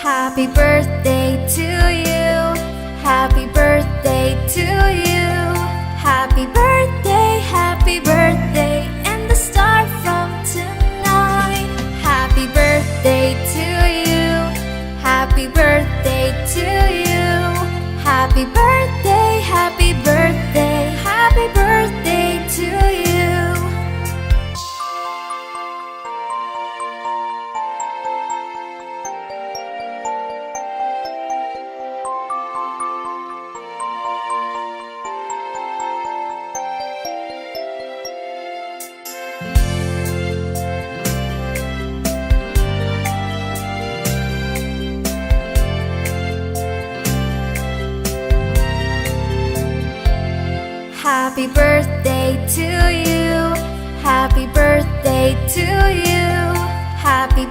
Happy birthday to you. Happy birthday to you. Happy birthday, and the start from tonight. Happy birthday to you. Happy birthday to you. Happy birthday, happy birthday, happy birthday to you. Happy birthday to you. Happy birthday to you. Happy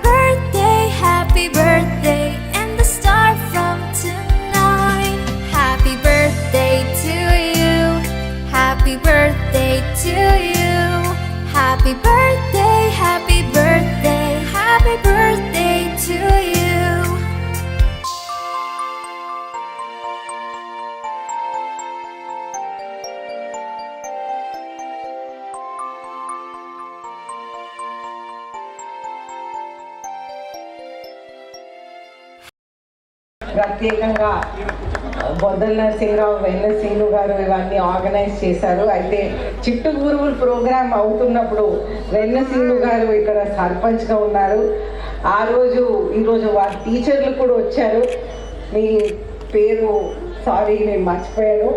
birthday, and the start from tonight. Happy birthday to you. Happy birthday to you. Happy birthday, happy birthday, happy birthday to you. ప్రత్యేకంగా బొద్దల నరసింహరావు, వెన్న శ్రీను గారు ఇవన్నీ organise చేశారు. అయితే చిట్టు గురువులు programme అవుతున్నప్పుడు వెన్న శ్రీను గారు ఇక్కడ సర్పంచ్గా ఉన్నారు. ఈరోజు వారి టీచర్లు కూడా వచ్చారు. మీ పేరు సారీ నేను మర్చిపోయాను,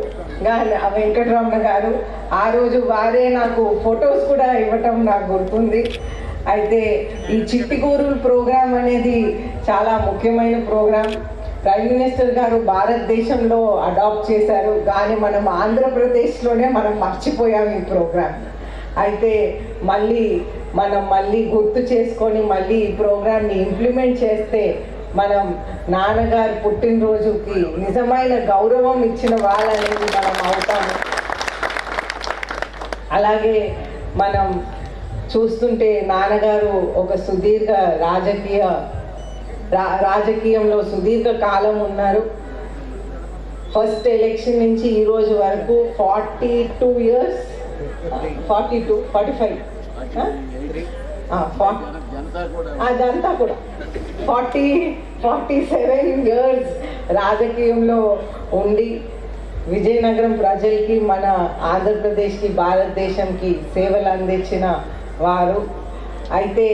వెంకటరమణ గారు. ఆ రోజు వారే నాకు ఫొటోస్ కూడా ఇవ్వటం నాకు గుర్తుంది. అయితే ఈ చిట్టి గురువులు ప్రోగ్రాం అనేది చాలా ముఖ్యమైన ప్రోగ్రాం. ప్రైమ్ మినిస్టర్ గారు భారతదేశంలో అడాప్ట్ చేశారు, కానీ మనం ఆంధ్రప్రదేశ్లోనే మనం మర్చిపోయాం ఈ ప్రోగ్రాం. అయితే మళ్ళీ గుర్తు చేసుకొని మళ్ళీ ఈ ప్రోగ్రామ్ని ఇంప్లిమెంట్ చేస్తే మనం నాన్నగారు పుట్టినరోజుకి నిజమైన గౌరవం ఇచ్చిన వాళ్ళనేది మనం అవుతాము. అలాగే మనం చూస్తుంటే నాన్నగారు ఒక సుదీర్ఘ రాజకీయంలో సుదీర్ఘ కాలం ఉన్నారు. ఫస్ట్ ఎలక్షన్ నుంచి ఈ రోజు వరకు 42 years, 45 అదంతా కూడా 47 years రాజకీయంలో ఉండి విజయనగరం ప్రజలకి, మన ఆంధ్రప్రదేశ్కి, భారతదేశంకి సేవలు అందించిన వారు. అయితే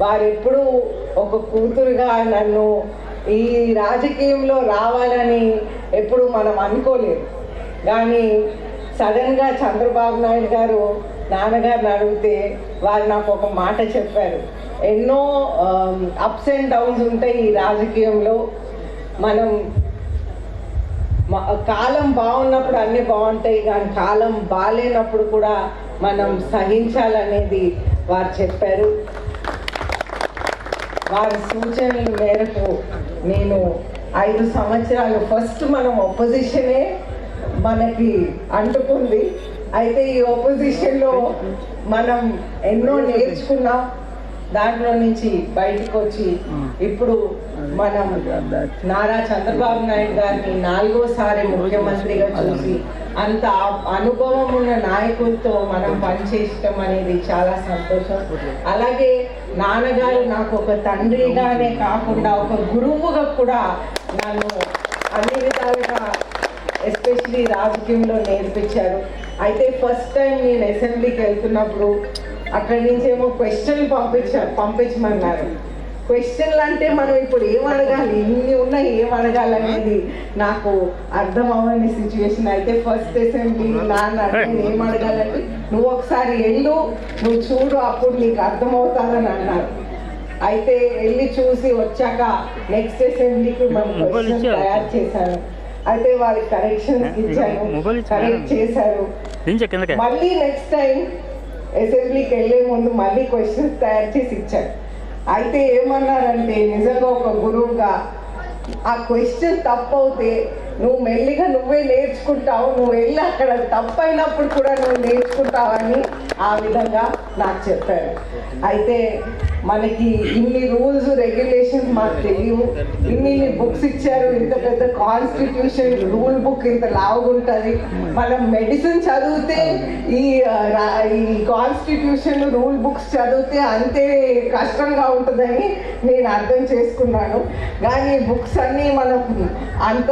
వారెప్పుడూ ఒక కూతురుగా నన్ను ఈ రాజకీయంలో రావాలని ఎప్పుడు మనం అనుకోలేదు. కానీ సడన్గా చంద్రబాబు నాయుడు గారు నాన్నగారిని అడిగితే వారు నాకు ఒక మాట చెప్పారు. ఎన్నో అప్స్ అండ్ డౌన్స్ ఉంటాయి ఈ రాజకీయంలో. మనం కాలం బాగున్నప్పుడు అన్నీ బాగుంటాయి, కానీ కాలం బాగాలేనప్పుడు కూడా మనం సహించాలనేది వారు చెప్పారు. వారి సూచనల మేరకు నేను 5 సంవత్సరాలు ఫస్ట్ మనం ఒపోజిషనే మనకి అంటుకుంది. అయితే ఈ ఒపోజిషన్లో మనం ఎన్నో నేర్చుకున్నాం. దాంట్లో నుంచి బయటకు వచ్చి ఇప్పుడు మనం నారా చంద్రబాబు నాయుడు గారిని 4వసారి ముఖ్యమంత్రిగా చూసి అంత అనుభవం ఉన్న నాయకులతో మనం పనిచేయటం అనేది చాలా సంతోషం. అలాగే నాన్నగారు నాకు ఒక తండ్రిగానే కాకుండా ఒక గురువుగా కూడా నన్ను అన్ని విధాలుగా ఎస్పెషలీ రాజకీయంలో నేర్పించారు. అయితే ఫస్ట్ టైం నేను అసెంబ్లీకి వెళ్తున్నప్పుడు అక్కడి నుంచేమో క్వశ్చన్లు పంపించమన్నారు. క్వశ్చన్లు అంటే మనం ఇప్పుడు ఏం అడగాలి, ఇన్ని ఉన్నాయి, ఏం అడగాలనేది నాకు అర్థం అవ్వని సిచ్యువేషన్. అయితే ఫస్ట్ అసెంబ్లీ నాన్న ఏం అడగాలంటే నువ్వు ఒకసారి వెళ్ళు, నువ్వు చూడు, అప్పుడు నీకు అర్థమవుతాదని అన్నారు. అయితే వెళ్ళి చూసి వచ్చాక నెక్స్ట్ అసెంబ్లీకి మనం క్వశ్చన్స్ తయారు చేశాను. అయితే వారికి కరెక్షన్స్ ఇచ్చాను, కరెక్ట్ చేశారు. మళ్ళీ నెక్స్ట్ టైం అసెంబ్లీకి వెళ్ళే ముందు మళ్ళీ క్వశ్చన్స్ తయారు చేసి ఇచ్చారు. అయితే ఏమన్నారంటే నిజంగా ఒక గురువుగా ఆ క్వశ్చన్ తప్పు అవుతే నువ్వు మెల్లిగా నువ్వే నేర్చుకుంటావు, నువ్వు వెళ్ళి అక్కడ తప్పు అయినప్పుడు కూడా నువ్వు నేర్చుకుంటావని ఆ విధంగా నాకు చెప్పారు. అయితే మనకి ఇన్ని రూల్స్ రెగ్యులేషన్స్ మాకు తెలియవు, ఇన్ని బుక్స్ ఇచ్చారు, ఇంత పెద్ద కాన్స్టిట్యూషన్ రూల్ బుక్ ఇంత లావుగుంటుంది, మనం మెడిసిన్ చదివితే ఈ కాన్స్టిట్యూషన్ రూల్ బుక్స్ చదివితే అంతే కష్టంగా ఉంటుందని నేను అర్థం చేసుకున్నాను. కానీ బుక్స్ అన్నీ మనకు అంత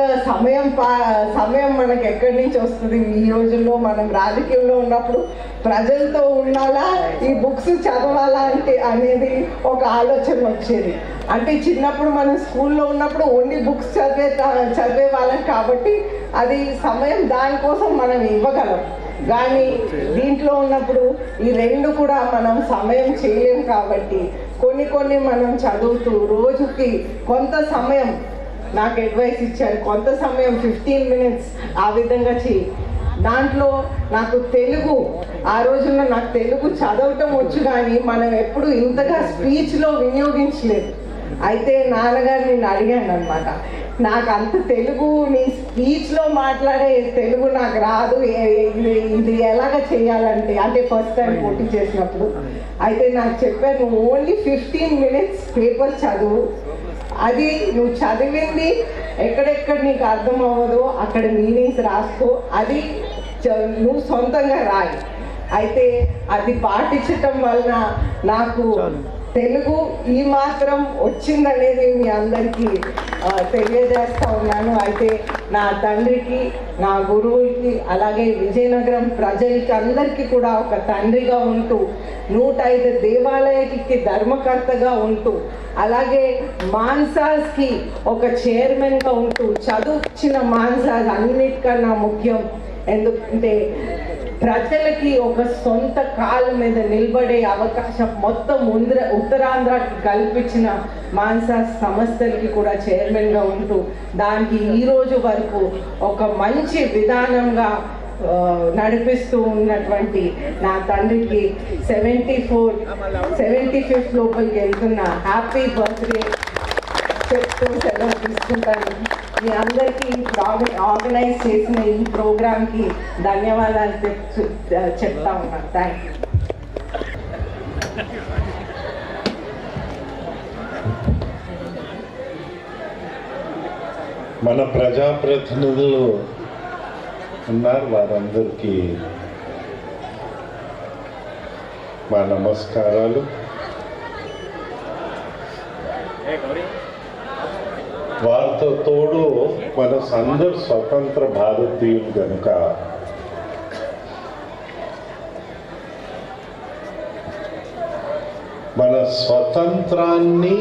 సమయం మనకు ఎక్కడి నుంచి వస్తుంది? ఈ రోజుల్లో మనం రాజకీయంలో ఉన్నప్పుడు ప్రజలతో ఉండాలా, ఈ బుక్స్ చదవాలా అనేది ఒక ఆలోచన వచ్చేది. అంటే చిన్నప్పుడు మనం స్కూల్లో ఉన్నప్పుడు ఓన్లీ బుక్స్ చదివే వాళ్ళం కాబట్టి అది సమయం దానికోసం మనం ఇవ్వగలం. కానీ దీంట్లో ఉన్నప్పుడు ఈ రెండు కూడా మనం సమయం చేయలేం కాబట్టి కొన్ని మనం చదువుతూ రోజుకి కొంత సమయం, నాకు అడ్వైస్ ఇచ్చారు, కొంత సమయం 15 minutes ఆ విధంగా చేయి. దాంట్లో నాకు తెలుగు, ఆ రోజుల్లో నాకు తెలుగు చదవటం వచ్చు కానీ మనం ఎప్పుడు ఇంతగా స్పీచ్లో వినియోగించలేదు. అయితే నాన్నగారు నేను అడిగాను అనమాట, నాకు అంత తెలుగు నీ స్పీచ్లో మాట్లాడే తెలుగు నాకు రాదు, ఇది ఎలాగ చేయాలంటే, అంటే ఫస్ట్ టైం పోటీ చేసినప్పుడు. అయితే నాకు చెప్పాను, నువ్వు ఓన్లీ 15 minutes పేపర్ చదువు, అది నువ్వు చదివింది ఎక్కడెక్కడ నీకు అర్థం అవ్వదో అక్కడ మీనింగ్స్ రాసుకో, అది నువ్వు సొంతంగా రాయి. అయితే అది పాటించటం వలన నాకు తెలుగు ఈ మాత్రం వచ్చిందనేది మీ అందరికీ తెలియజేస్తూ ఉన్నాను. అయితే నా తండ్రికి, నా గురువులకి, అలాగే విజయనగరం ప్రజలకి అందరికీ కూడా ఒక తండ్రిగా ఉంటూ, 105 దేవాలయానికి ధర్మకర్తగా ఉంటూ, అలాగే మాన్సాస్కి ఒక చైర్మన్గా ఉంటూ, చదువుచిన మాన్సాస్ అన్నిటికన్నా ముఖ్యం. ఎందుకంటే ప్రజలకి ఒక సొంత కాళ్ళ మీద నిలబడే అవకాశం మొత్తం ఉత్తరాంధ్రకి కల్పించిన మాన్సాస్ సంస్థలకి కూడా చైర్మన్గా ఉంటూ, దానికి ఈరోజు వరకు ఒక మంచి విధానంగా నడిపిస్తూ ఉన్నటువంటి నా తండ్రికి 75th లోపలికి వెళ్తున్న హ్యాపీ బర్త్డే చెప్తూ సెలవు తీసుకుంటాను. మీ అందరికీ ఆర్గనైజ్ చేసిన ఈ ప్రోగ్రామ్కి ధన్యవాదాలు చెప్తా ఉన్నాను. Thank you. మన ప్రజాప్రతినిధులు ఉన్నారు, వారందరికీ మా నమస్కారాలు. వారితో తోడు మన అందరు స్వతంత్ర భారతీయులు కనుక మన స్వతంత్రాన్ని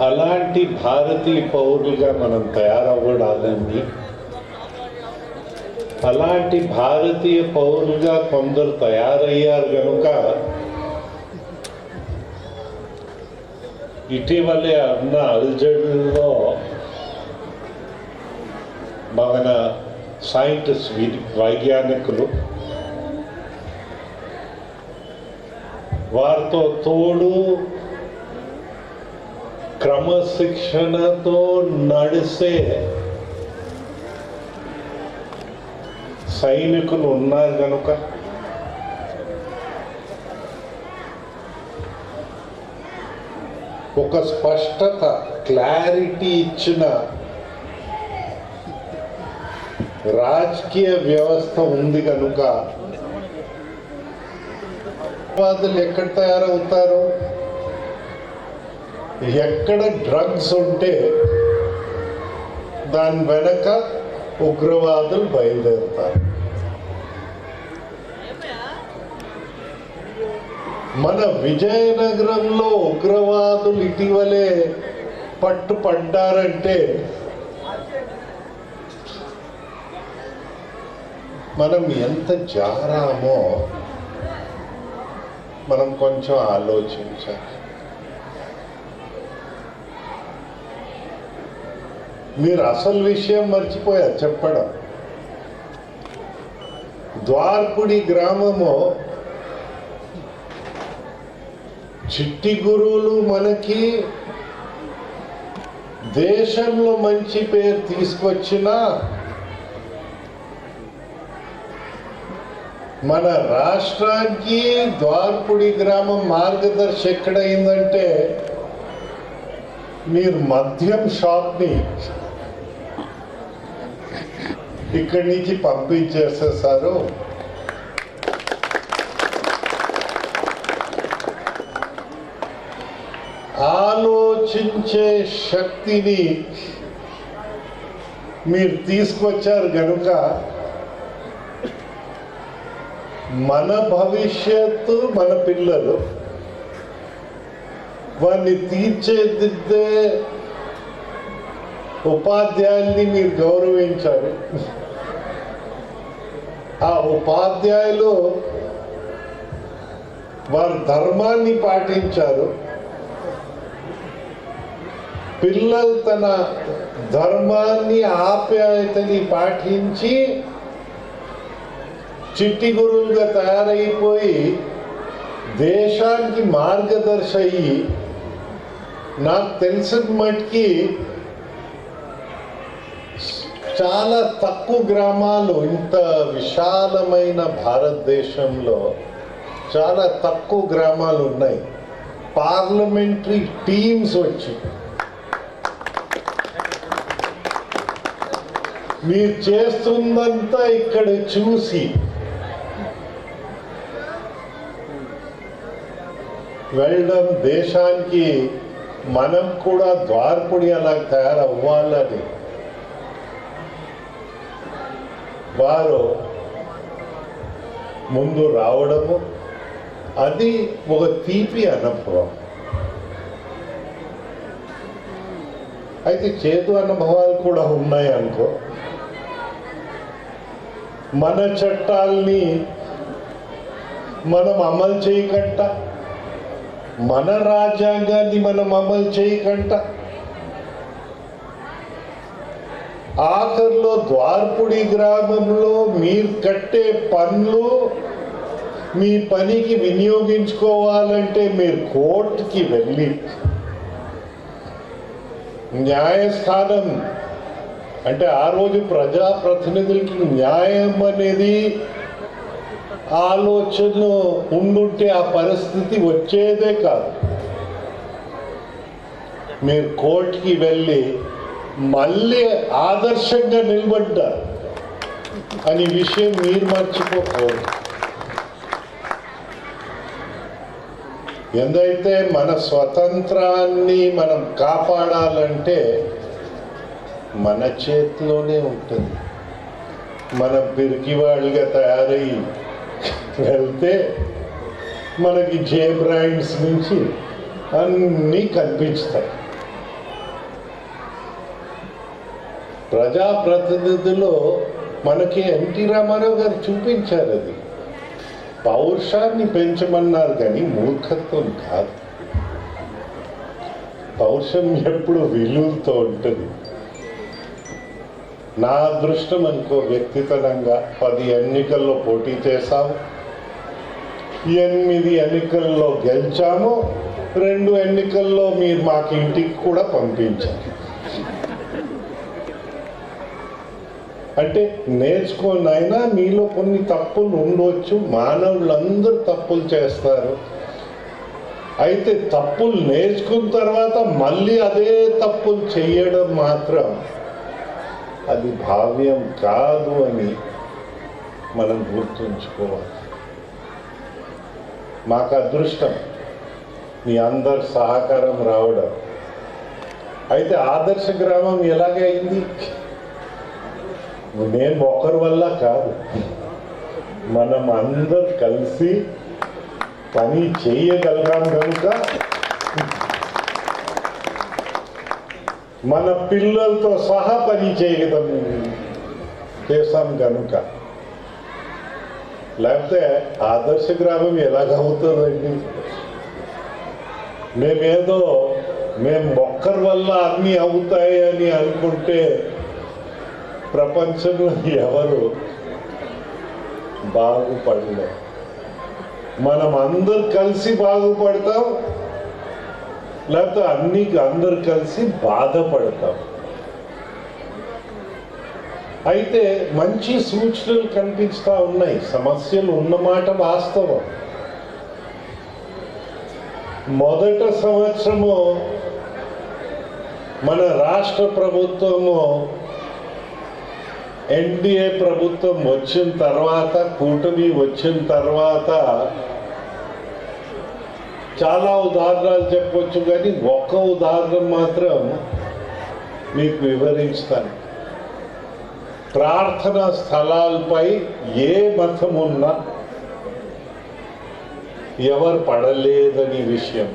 అలాంటి భారతీయ పౌరులుగా మనం తయారవ్వడాలని, అలాంటి భారతీయ పౌరులుగా కొందరు తయారయ్యారు కనుక ఇటీవలే అన్న అల్జడుల్లో మన సైంటిస్ట్ వైజ్ఞానికులు వారితో తోడు క్రమశిక్షణతో నడిసే సైనికులు ఉన్నారు కనుక ఒక స్పష్టత, క్లారిటీ ఇచ్చిన రాజకీయ వ్యవస్థ ఉంది కనుక ఉగ్రవాదులు ఎక్కడ తయారవుతారు? ఎక్కడ డ్రగ్స్ ఉంటే దాని వెనక ఉగ్రవాదులు బయలుదేరుతారు. మన విజయనగరంలో ఉగ్రవాదులు ఇటీవలే పట్టుపడ్డారంటే మనం ఎంత జారామో మనం కొంచెం ఆలోచించాలి. మీరు అసలు విషయం మర్చిపోయారు చెప్పడం. ద్వార్పుడి గ్రామము చిట్టి గురువులు మనకి దేశంలో మంచి పేరు తీసుకొచ్చిన మన రాష్ట్రానికి ద్వార్పుడి గ్రామం మార్గదర్శి ఎక్కడైందంటే మీరు మద్యం షాప్ని ఇక్కడి నుంచి పంపించేసేసారు. ఆలోచించే శక్తిని మీరు తీసుకొచ్చారు కనుక మన భవిష్యత్తు మన పిల్లలు వారిని తీర్చిదిద్దే ఉపాధ్యాయుల్ని మీరు గౌరవించారు. ఆ ఉపాధ్యాయులు వారి ధర్మాన్ని పాటించారు. పిల్లలు తన ధర్మాన్ని ఆప్యాయతని పాటించి చిట్టి గురువులుగా తయారైపోయి దేశానికి మార్గదర్శి అయ్యి నాకు తెలిసిన మట్టుకి చాలా తక్కువ గ్రామాలు ఇంత విశాలమైన భారతదేశంలో చాలా తక్కువ గ్రామాలు ఉన్నాయి పార్లమెంటరీ టీమ్స్ వచ్చి మీరు చేస్తుందంతా ఇక్కడ చూసి వెళ్ళడం దేశానికి మనం కూడా ద్వార్పుడి అలా తయారవ్వాలని వారు ముందు రావడము అది ఒక తీపి అనుభవం. అయితే చేదు అనుభవాలు కూడా ఉన్నాయి అనుకో. మన చట్టాల్ని మనం అమలు చేయకంట, మన రాజ్యాంగాన్ని మనం అమలు చేయకంట, ఆఖరిలో ద్వార్పుడి గ్రామంలో మీరు కట్టే పన్ను మీ పనికి వినియోగించుకోవాలంటే మీరు కోర్టుకి వెళ్ళి న్యాయస్థానం అంటే ఆ రోజు ప్రజాప్రతినిధులకి న్యాయం అనేది ఆలోచన ఉండుంటే ఆ పరిస్థితి వచ్చేదే కాదు. మీరు కోర్టుకి వెళ్ళి మళ్ళీ ఆదర్శంగా నిలబడ్డారు అనే విషయం మీరు మర్చిపోకూడదు. ఎందైతే మన స్వతంత్రాన్ని మనం కాపాడాలంటే మన చేతిలోనే ఉంటుంది. మన పిరికివాళ్ళుగా తయారయ్యి వెళ్తే మనకి జే బ్రాండ్స్ నుంచి అన్నీ కనిపిస్తాయి. ప్రజాప్రతినిధులు మనకి ఎన్టీ రామారావు గారు చూపించారు. అది పౌరుషాన్ని పెంచమన్నారు కానీ మూర్ఖత్వం కాదు. పౌరుషం ఎప్పుడు విలువలతో ఉంటుంది. నా అదృష్టం అనుకో, వ్యక్తిగతంగా 10 ఎన్నికల్లో పోటీ చేశాము, 8 ఎన్నికల్లో గెలిచాము, 2 ఎన్నికల్లో మీరు మాకు ఇంటికి కూడా పంపించారు. అంటే నేర్చుకోనైనా మీలో కొన్ని తప్పులు ఉండవచ్చు. మానవులందరూ తప్పులు చేస్తారు. అయితే తప్పులు నేర్చుకున్న తర్వాత మళ్ళీ అదే తప్పులు చేయడం మాత్రం అది భావ్యం కాదు అని మనం గుర్తుంచుకోవాలి. మాకు అదృష్టం మీ అందరి సహకారం రావడం. అయితే ఆదర్శ గ్రామం ఎలాగే అయింది? నేను ఒకరి వల్ల కాదు, మనం అందరు కలిసి పని చేయగలిగాం కనుక, మన పిల్లలతో సహా పని చేసాం కనుక. లేకపోతే ఆదర్శ గ్రామం ఎలాగవుతుందండి? మేము ఒక్కరి వల్ల అన్నీ అవుతాయి అని అనుకుంటే ప్రపంచంలో ఎవరు బాగుపడలే. మనం అందరు కలిసి బాగుపడతాం, లేకపోతే అందరు కలిసి బాధపడతాం. అయితే మంచి సూచనలు కనిపిస్తూ ఉన్నాయి. సమస్యలు ఉన్నమాట వాస్తవం. మొదట సంవత్సరము మన రాష్ట్ర ప్రభుత్వము ఎన్డీఏ ప్రభుత్వం వచ్చిన తర్వాత, కూటమి వచ్చిన తర్వాత చాలా ఉదాహరణలు చెప్పవచ్చు, కానీ ఒక్క ఉదాహరణ మాత్రం మీకు వివరిస్తాను. ప్రార్థనా స్థలాలపై ఏ మతం ఉన్నా ఎవరు పడలేదని విషయం,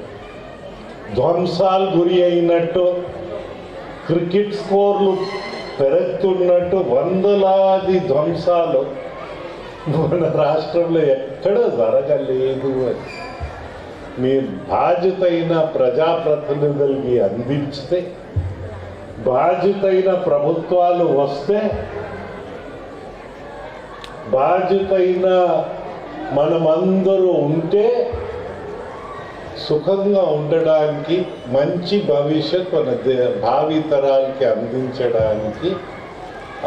ధ్వంసాలు గురి అయినట్టు, క్రికెట్ స్కోర్లు పెరుగుతున్నట్టు వందలాది ధ్వంసాలు మన రాష్ట్రంలో ఎక్కడ జరగలేదు అని మీరు బాధ్యతైన ప్రజాప్రతినిధులకి అందించితే, బాధ్యతైన ప్రభుత్వాలు వస్తే, బాధ్యతైన మనమందరూ ఉంటే సుఖంగా ఉండడానికి, మంచి భవిష్యత్ మన భావితరాలకి అందించడానికి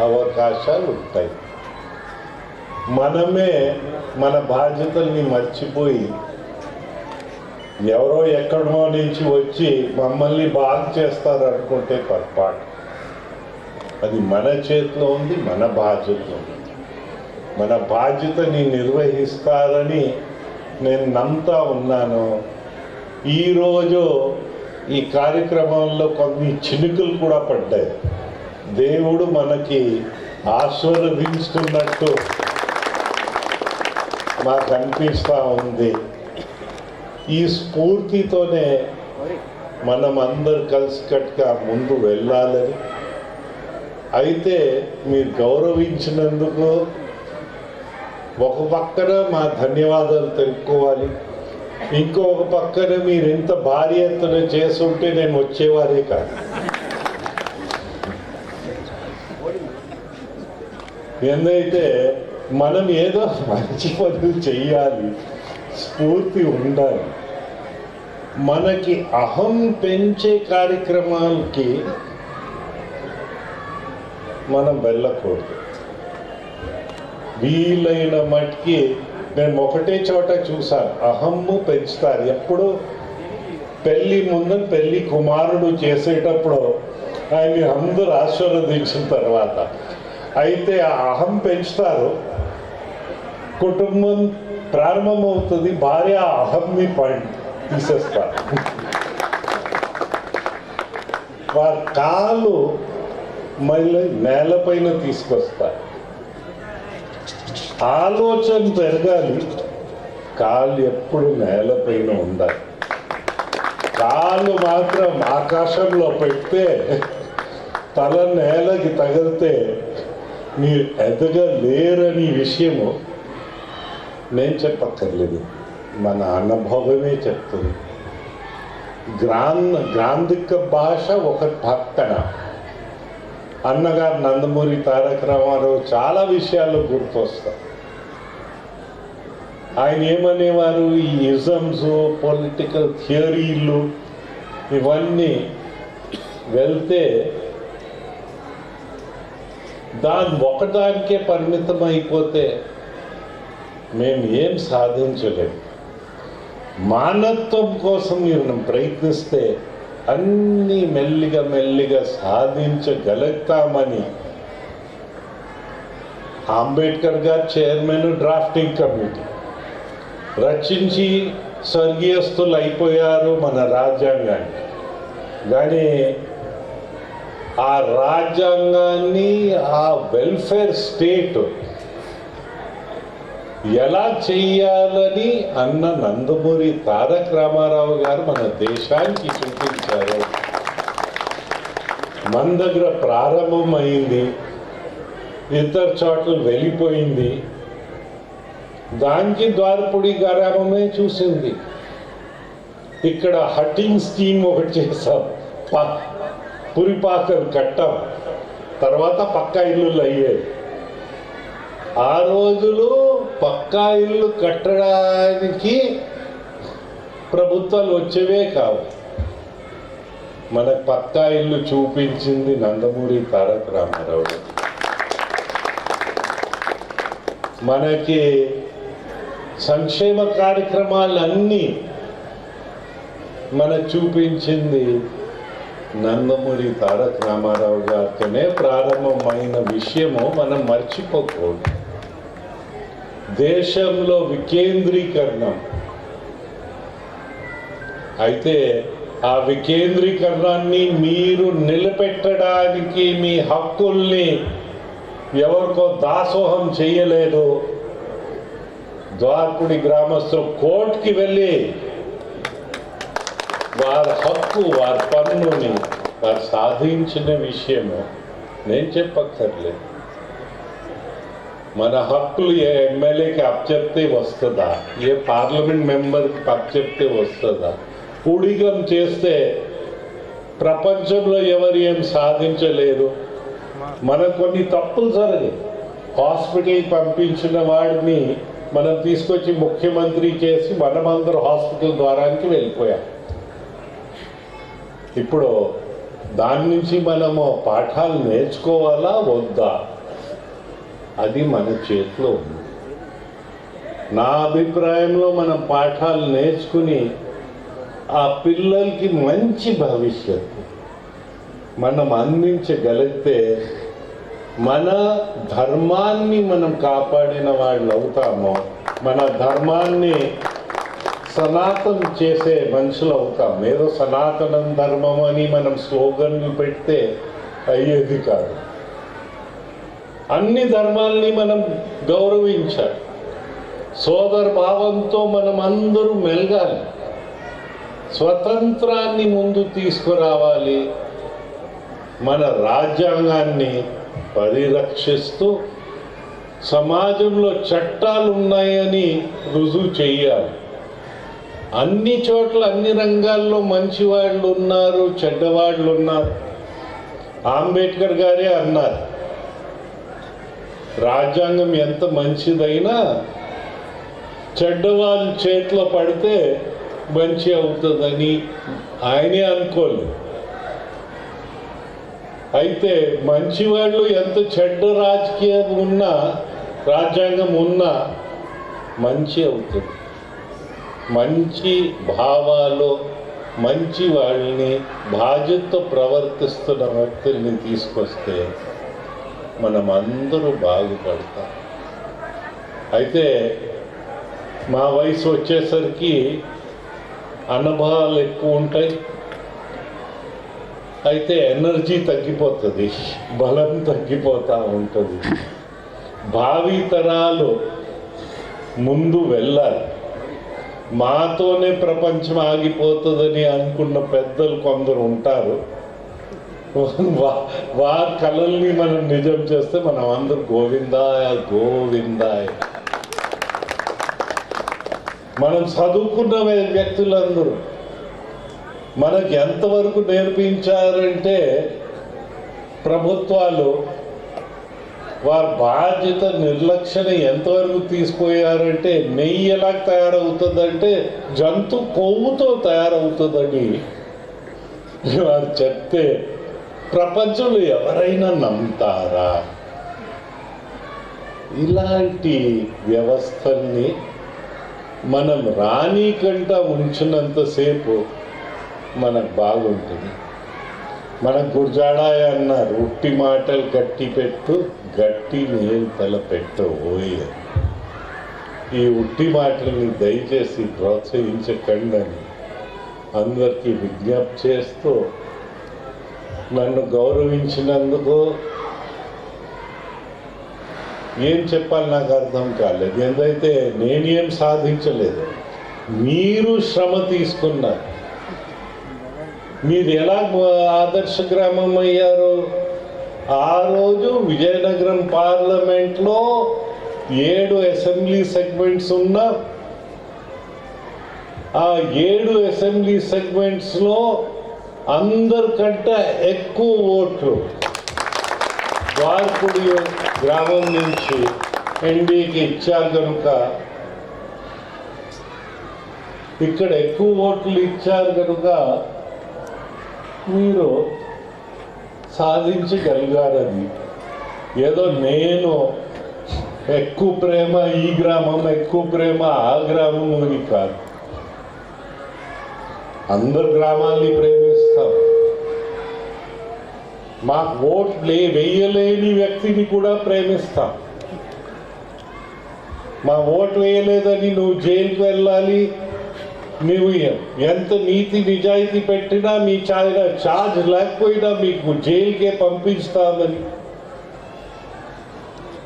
అవకాశాలు ఉంటాయి. మనమే మన బాధ్యతల్ని మర్చిపోయి ఎవరో ఎక్కడో నుంచి వచ్చి మమ్మల్ని బాగు చేస్తారు అనుకుంటే పొరపాటు. అది మన చేతిలో ఉంది, మన బాధ్యతలో ఉంది. మన బాధ్యతని నిర్వహిస్తారని నేను నమ్ముతా ఉన్నాను. ఈరోజు ఈ కార్యక్రమంలో కొన్ని చినుకులు కూడా పడ్డాయి. దేవుడు మనకి ఆశీర్వదించుతున్నట్టు మాకు అనిపిస్తూ ఉంది. ఈ స్ఫూర్తితోనే మనం అందరు కలిసికట్టుగా ముందు వెళ్ళాలని. అయితే మీరు గౌరవించినందుకు ఒక పక్కన మా ధన్యవాదాలు తెలుపుకోవాలి, ఇంకొక పక్కన మీరు ఎంత భారీ ఎత్తున చేసుంటే నేను వచ్చేవారే కాదు. ఎందుకైతే మనం ఏదో మంచి పనులు చెయ్యాలి, స్ఫూర్తి ఉండాలి. మనకి అహం పెంచే కార్యక్రమాలకి మనం వెళ్ళకూడదు. వీలైన మట్టికి నేను ఒకటే చోట చూశాను, అహమ్ము పెంచుతారు. ఎప్పుడు పెళ్లి ముందు పెళ్లి కుమారుడు చేసేటప్పుడు ఆయన్ని అందరూ ఆశీర్వదించిన తర్వాత అయితే ఆ అహం పెంచుతారు. కుటుంబం ప్రారంభమవుతుంది, భార్య అహంని తీసేస్తారు. వారి కాలు మళ్ళీ నేలపైన తీసుకొస్తారు. ఆలోచన పెరగాలి, కాలు ఎప్పుడు నేలపైన ఉండాలి. కాలు మాత్రం ఆకాశంలో పెడితే తల నేలకి తగిలితే మీరు ఎదగలేరని విషయము నేను చెప్పక్కర్లేదు, మన అనుభవమే చెప్తుంది. గ్రాంధిక భాష ఒక పక్కన, అన్నగారు నందమూరి తారక రామారావు చాలా విషయాలు గుర్తొస్తాయి. ఆయన ఏమనేవారు, ఈ ఇజమ్స్, పొలిటికల్ థియరీలు ఇవన్నీ వెళ్తే ఒకదానికే పరిమితం అయిపోతే మేము ఏం సాధించలేము. మానవత్వం కోసం మీరు ప్రయత్నిస్తే అన్నీ మెల్లిగా మెల్లిగా సాధించగలుగుతామని అంబేద్కర్ గారు చైర్మన్ డ్రాఫ్టింగ్ కమిటీ రచించి స్వర్గీయస్తులు అయిపోయారు మన రాజ్యాంగాన్ని. కానీ ఆ రాజ్యాంగాన్ని, ఆ వెల్ఫేర్ స్టేట్ ఎలా చెయ్యాలని అన్న నందమూరి తారక రామారావు గారు మన దేశానికి చూపించారు. మన దగ్గర ప్రారంభమైంది, ఇతర చోట్ల వెళ్ళిపోయింది. దానికి ద్వారపుడి గ్రామమే చూసింది. ఇక్కడ హట్టింగ్ స్కీమ్ ఒకటి చేసాం, పురిపాకలు కట్టాం, తర్వాత పక్కా ఇల్లులు అయ్యాయి. ఆ రోజులు పక్కా ఇల్లు కట్టడానికి ప్రభుత్వాలు వచ్చేవే కావు. మనకు పక్కా ఇల్లు చూపించింది నందమూరి తారక రామారావు. మనకి సంక్షేమ కార్యక్రమాలన్నీ మనకు చూపించింది నందమూరి తారక రామారావు గారితోనే ప్రారంభమైన విషయము మనం మర్చిపోకూడదు. దేశంలో వికేంద్రీకరణం అయితే ఆ వికేంద్రీకరణాన్ని మీరు నిలబెట్టడానికి మీ హక్కుల్ని ఎవరికో దాసోహం చేయలేదు. ద్వారపుడి గ్రామస్తులు కోర్టుకి వెళ్ళి వారి హక్కు వారి పన్నుని వారు సాధించిన విషయము నేను చెప్పక్కర్లేదు. మన హక్కులు ఏ ఎమ్మెల్యేకి అప్పచెప్తే వస్తుందా, ఏ పార్లమెంట్ మెంబర్కి అప్పచెప్తే వస్తుందా? ఊడిగం చేస్తే ప్రపంచంలో ఎవరు ఏం సాధించలేరు. మనకు కొన్ని తప్పులు జరిగాయి. హాస్పిటల్కి పంపించిన వాడిని మనం తీసుకొచ్చి ముఖ్యమంత్రి చేసి మనమందరూ హాస్పిటల్ ద్వారానికి వెళ్ళిపోయాం. ఇప్పుడు దాని నుంచి మనము పాఠాలు నేర్చుకోవాలా వద్దా, అది మన చేతిలో ఉంది. నా అభిప్రాయంలో మనం పాఠాలు నేర్చుకుని ఆ పిల్లలకి మంచి భవిష్యత్తు మనం అందించగలిగితే మన ధర్మాన్ని మనం కాపాడిన వాళ్ళు అవుతాము. మన ధర్మాన్ని సనాతనం చేసే మనుషులు అవుతాం. ఏదో సనాతనం ధర్మం అని మనం స్లోగన్లు పెడితే అయ్యేది కాదు. అన్ని ధర్మాల్ని మనం గౌరవించాలి. సోదర భావంతో మనం అందరూ మెలగాలి. స్వతంత్రాన్ని ముందు తీసుకురావాలి. మన రాజ్యాంగాన్ని పరిరక్షిస్తూ సమాజంలో చట్టాలు ఉన్నాయని రుజువు చేయాలి. అన్ని చోట్ల అన్ని రంగాల్లో మంచివాళ్ళు ఉన్నారు, చెడ్డవాళ్ళు ఉన్నారు. అంబేద్కర్ గారే అన్నారు, రాజ్యాంగం ఎంత మంచిదైనా చెడ్డవాళ్ళ చేతిలో పడితే మంచి అవుతుందని ఆయనే అనుకోలేదు. అయితే మంచివాళ్ళు ఎంత చెడ్డ రాజకీయం ఉన్నా, రాజ్యాంగం ఉన్నా మంచి అవుతుంది. మంచి భావాలు, మంచి వాళ్ళని, బాధ్యతతో ప్రవర్తిస్తున్న వ్యక్తుల్ని తీసుకొస్తే మనం అందరూ బాగుపడతాం. అయితే మా వయసు వచ్చేసరికి అనుభవాలు ఎక్కువ ఉంటాయి. అయితే ఎనర్జీ తగ్గిపోతుంది, బలం తగ్గిపోతూ ఉంటుంది. భావి తరాలు ముందు వెళ్ళాలి. మాతోనే ప్రపంచం ఆగిపోతుందని అనుకున్న పెద్దలు కొందరు ఉంటారు. వారి కళల్ని మనం నిజం చేస్తే మనం అందరూ గోవిందాయ గోవిందాయ. మనం చదువుకున్న వ్యక్తులందరూ మనకు ఎంతవరకు నేర్పించారంటే, ప్రభుత్వాలు వారి బాధ్యత నిర్లక్ష్యం ఎంతవరకు తీసుకుపోయారంటే, నెయ్యి ఎలా తయారవుతుందంటే జంతు కొవ్వుతో తయారవుతుందని వారు చెప్తే ప్రపంచంలో ఎవరైనా నమ్ముతారా? ఇలాంటి వ్యవస్థల్ని మనం రానీకంట ఉంచినంతసేపు మనకు బాగుంటుంది. మన గుర్జాడాయ అన్నారు, ఉట్టి మాటలు గట్టి పెట్టు, గట్టి నేను తలపెట్టు ఓయ. ఈ ఉట్టి మాటల్ని దయచేసి ప్రోత్సహించకండి అని అందరికీ విజ్ఞప్తి చేస్తూ, నన్ను గౌరవించినందుకు ఏం చెప్పాలి నాకు అర్థం కాలేదు. ఏంటైతే నేనేం సాధించలేదు, మీరు శ్రమ తీసుకున్నారు. మీరు ఎలా ఆదర్శ గ్రామం అయ్యారు? ఆ రోజు విజయనగరం పార్లమెంట్లో 7 అసెంబ్లీ సెగ్మెంట్స్ ఉన్నా, ఆ 7 అసెంబ్లీ సెగ్మెంట్స్లో అందరికంటే ఎక్కువ ఓట్లు ద్వారపుడి గ్రామం నుంచి ఎన్డీకి ఇచ్చారు కనుక, ఇక్కడ ఎక్కువ ఓట్లు ఇచ్చారు కనుక మీరు సాధించగలిగారని. ఏదో నేను ఎక్కువ ప్రేమ ఈ గ్రామం, ఎక్కువ ప్రేమ ఆ గ్రామం అని కాదు. అందరు గ్రామాల్ని ప్రేమిస్తాం. మాకు ఓట్లు వేయలేని వ్యక్తిని కూడా ప్రేమిస్తాం. మా ఓటు వేయలేదని నువ్వు జైలుకి వెళ్ళాలి, నువ్వు ఎంత నీతి నిజాయితీ పెట్టినా మీ ఛార్జ్ లేకపోయినా మీకు జైలుకే పంపిస్తామని,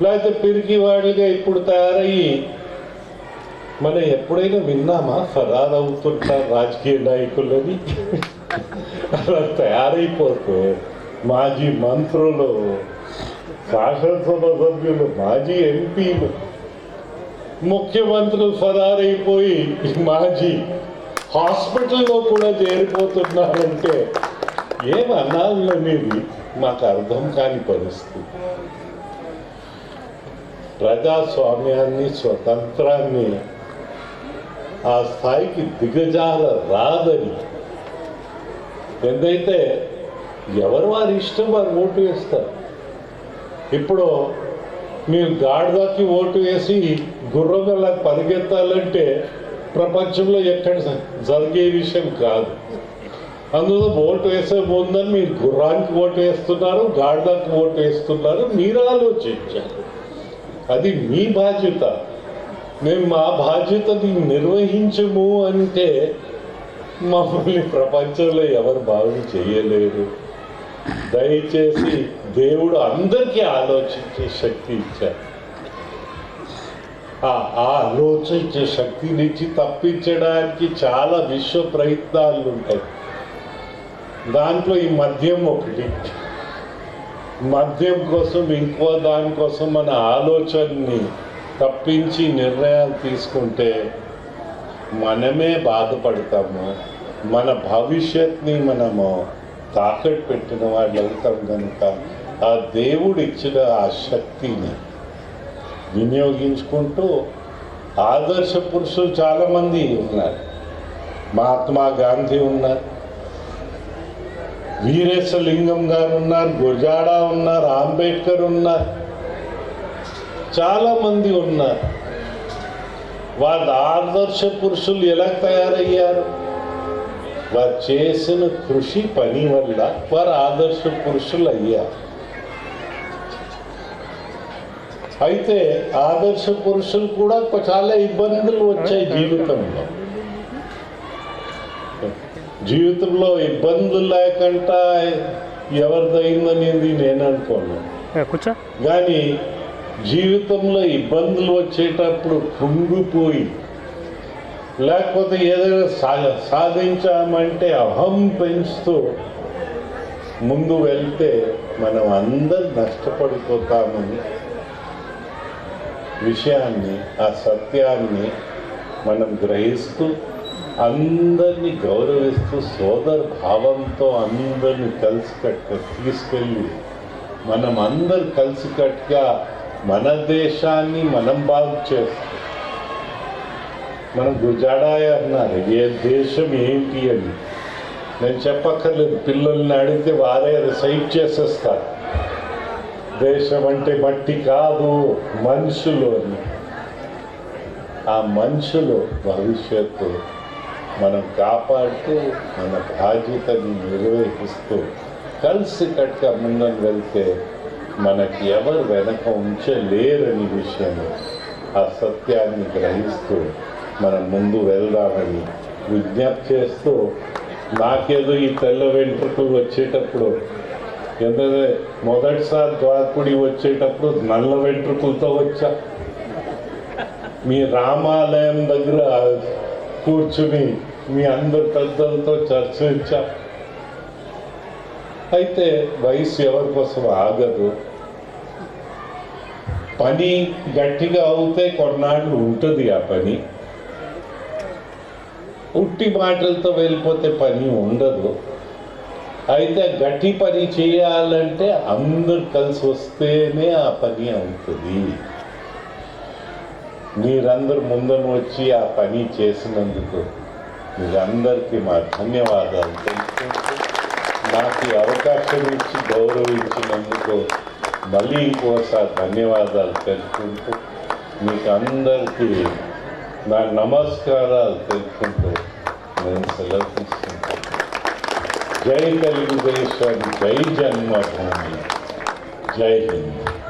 లేకపోతే పిరికి వాడిగా ఇప్పుడు తయారయ్యి మనం ఎప్పుడైనా విన్నామా ఫరారు అవుతుంటారు రాజకీయ నాయకులని? అలా తయారైపోతే మాజీ మంత్రులు, శాసనసభ సభ్యులు, మాజీ ఎంపీలు, ముఖ్యమంత్రులు ఫరారైపోయి మాజీ హాస్పిటల్లో కూడా చేరిపోతున్నారంటే ఏం అనాలనేది మాకు అర్థం కాని పరిస్థితి. ప్రజాస్వామ్యాన్ని, స్వతంత్రాన్ని ఆ స్థాయికి దిగజాల రాదని, ఎందుకంటే ఎవరు వారి ఇష్టం వారు ఓటు వేస్తారు. ఇప్పుడు మీరు గాడిదకి ఓటు వేసి గుర్రంగా పరిగెత్తాలంటే ప్రపంచంలో ఎక్కడ జరిగే విషయం కాదు. అందులో ఓటు వేసే ముందని మీరు గుర్రానికి ఓటు వేస్తున్నారు, గాడిదకి ఓటు వేస్తున్నారు. మీరు ఆలోచించారు, అది మీ బాధ్యత. మేము మా బాధ్యతని నిర్వహించము అంటే మమ్మల్ని ప్రపంచంలో ఎవరు బాగు చేయలేరు. దయచేసి దేవుడు అందరికీ ఆలోచించే శక్తి ఇచ్చారు. ఆ ఆలోచించే శక్తినిచ్చి తప్పించడానికి చాలా విశ్వ ప్రయత్నాలు ఉంటాయి. దాంట్లో ఈ మద్యం ఒకటి. మద్యం కోసం, ఇంకో దానికోసం మన ఆలోచనని తప్పించి నిర్ణయాలు తీసుకుంటే మనమే బాధపడతాము. మన భవిష్యత్ని మనము తాకట్టు పెట్టిన వాళ్ళు అవుతాం. కనుక ఆ దేవుడు ఇచ్చిన ఆ శక్తిని వినియోగించుకుంటూ ఆదర్శ పురుషులు చాలామంది ఉన్నారు. మహాత్మా గాంధీ ఉన్నారు, వీరేశలింగం గారు ఉన్నారు, గురజాడ ఉన్నారు, అంబేద్కర్ ఉన్నారు, చాలామంది ఉన్నారు. వాళ్ళ ఆదర్శ పురుషులు ఎలా తయారయ్యారు? వారు చేసిన కృషి పని వల్ల వారు ఆదర్శ పురుషులు అయ్యారు. అయితే ఆదర్శ పురుషులు కూడా చాలా ఇబ్బందులు వచ్చాయి జీవితంలో. జీవితంలో ఇబ్బందులు లేకుండా ఎవరిదైందనేది నేను అనుకోను. కానీ జీవితంలో ఇబ్బందులు వచ్చేటప్పుడు కుంగిపోయి, లేకపోతే ఏదైనా సాధించామంటే అహం పెంచుతూ ముందు వెళ్తే మనం అందరు నష్టపడిపోతామని విషయాన్ని, ఆ సత్యాన్ని మనం గ్రహిస్తూ అందరినీ గౌరవిస్తూ సోదర భావంతో అందరినీ కలిసికట్టుగా తీసుకెళ్ళి మనం అందరు కలిసికట్టుగా మన దేశాన్ని మనం బాగు చేస్తాం. మనం గుజాడాయ అన్నారు, ఏ దేశం ఏంటి అని. నేను చెప్పక్కర్లేదు, పిల్లల్ని అడిగితే వారే అది సైట్ చేసేస్తారు. దేశం అంటే మట్టి కాదు, మనుషులు అని. ఆ మనుషులు భవిష్యత్తు మనం కాపాడుతూ మన బాధ్యతని నిర్వహిస్తూ కలిసికట్టుగా ముందని వెళ్తే మనకి ఎవరు వెనక ఉంచలేరని విషయం, ఆ సత్యాన్ని గ్రహిస్తూ మనం ముందు వెళ్దామని విజ్ఞప్తి చేస్తూ, నాకేదో ఈ తెల్ల వెంట్రుకలు వచ్చేటప్పుడు, ఎందుకంటే మొదటిసారి ద్వారకుడి వచ్చేటప్పుడు నల్ల వెంట్రుకలతో వచ్చా. మీ రామాలయం దగ్గర కూర్చుని మీ అందరు పెద్దలతో చర్చించా. అయితే వయసు ఎవరి కోసం ఆగదు. పని గట్టిగా అవుతే కొన్నాళ్ళు ఉంటుంది ఆ పని. ఉట్టి మాటలతో వెళ్ళిపోతే పని ఉండదు. అయితే గట్టి పని చేయాలంటే అందరు కలిసి వస్తేనే ఆ పని అవుతుంది. మీరందరూ ముందర వచ్చి ఆ పని చేసినందుకు మీరందరికీ మా ధన్యవాదాలు తెలుసుకుంటూ, నాకు ఈ అవకాశం ఇచ్చి గౌరవించినందుకు మళ్ళీ ఇంకోసారి ధన్యవాదాలు తెలుపుకుంటూ మీకు అందరికీ నా నమస్కారాలు తెలుపుకుంటూ నేను సెలవు తీసుకుంటాను. జై తెలుగుదేశం, జై జన్మభూమి, జై హింద్.